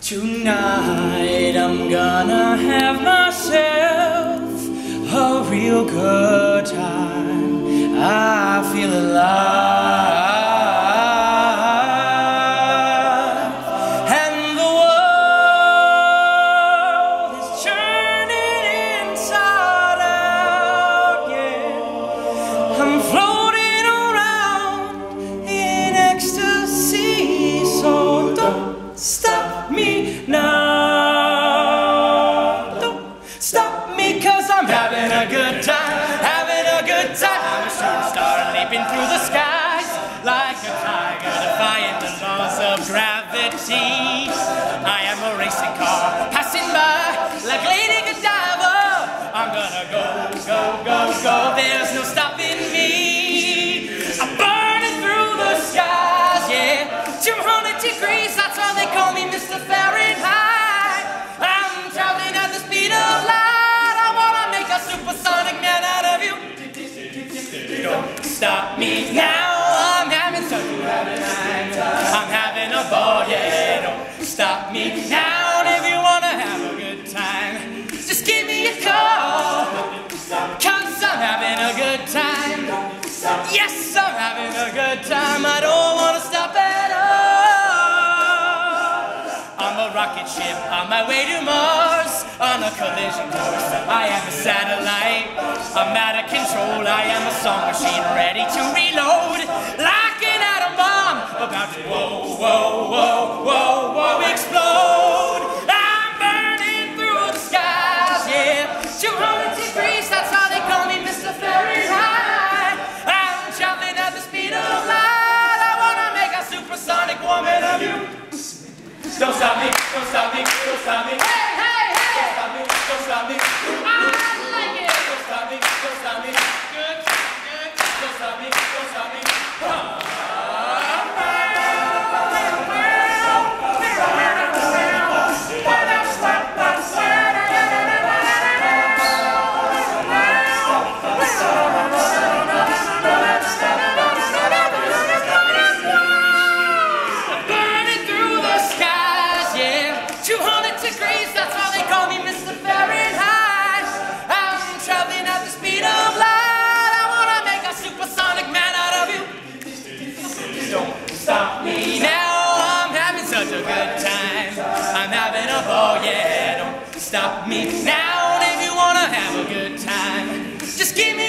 Tonight I'm gonna have myself a real good time. I feel alive, and the world is churning inside out, yeah. I'm floating around in ecstasy, so don't stop me now. Don't stop me, 'cause I'm having a good time, having a good time. I'm a shooting star leaping through the skies like a tiger, defying the laws of gravity. I am a racing car passing by like Lady Godiva. I'm gonna go, go, go, go. There's no stopping me. I'm burning through the skies, yeah. 200 degrees, that's why they call me Mr. Fahrenheit. I'm traveling at the speed of light. I wanna make a supersonic man out of you. Don't stop me now. I'm having such a good time. I'm having a ball, yeah. Don't stop me now. If you wanna have a good time, just give me a call, 'cause I'm having a good time. Yes, I'm having a good time. I don't wanna stop at all. I'm a rocket ship on my way to Mars, on a collision course. I am a satellite. I'm out of control. I am a song machine ready to reload, like an atom bomb about to whoa, whoa, whoa, whoa, whoa, explode. I'm burning through the skies, yeah. 200 degrees, that's how they call me Mr. Fahrenheit. I'm traveling at the speed of light. I wanna make a supersonic woman of you. Don't stop me, don't stop me, don't stop me. Hey, hey, hey! Don't stop me, don't stop me. I like it. Don't stop me, don't stop me. Good, good. Don't stop me, don't stop me. Stop me now, I'm having such a good time. I'm having a ball, yeah. Don't stop me now. If you wanna have a good time, just give me